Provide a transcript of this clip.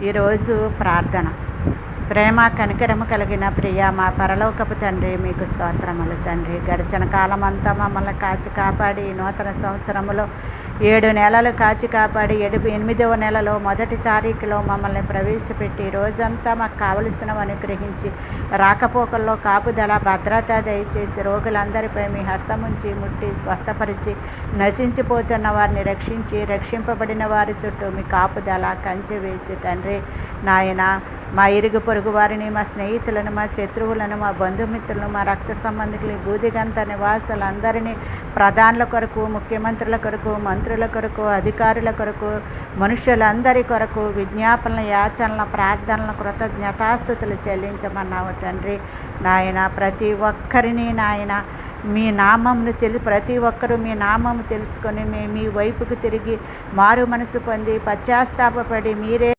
ఈరోజు ప్రార్థన. ప్రేమ కనికరము కలిగిన ప్రియ మా పరలోకపు తండ్రి, మీకు స్తోత్రములు తండ్రి. గడిచిన కాలమంతా మమ్మల్ని కాచి కాపాడి ఈ నూతన సంవత్సరములో 7 నెలలు కాచి కాపాడి 8వ నెలలో 1వ తారీఖులో మమ్మల్ని ప్రవేశపెట్టి రోజంతా మాకు కావలసినవని గ్రహించి రాకపోకల్లో కాపుదల భద్రత దయచేసి రోగులందరిపై మీ హస్తముంచి ముట్టి స్వస్థపరిచి నశించిపోతున్న వారిని రక్షించి రక్షింపబడిన వారి చుట్టూ మీ కాపుదల కంచె వేసి తండ్రి నాయన మా ఇరుగు పొరుగు వారిని, మా స్నేహితులను, మా శత్రువులను, మా బంధుమిత్రులను, మా రక్త సంబంధికులు, భూదిగంత నివాసులందరినీ ప్రధానుల కొరకు, ముఖ్యమంత్రుల కొరకు, మంత్రుల కొరకు, అధికారుల కొరకు, మనుషులందరి కొరకు విజ్ఞాపనల, యాచనల, ప్రార్థనల, కృతజ్ఞతాస్తుతులు చెల్లించమన్నావు తండ్రి నాయన. ప్రతి ఒక్కరిని నాయన మీ నామమును ప్రతి ఒక్కరూ మీ నామము తెలుసుకొని మీ వైపుకు తిరిగి మారు మనసు పొంది పశ్చాత్తాపపడి మీరే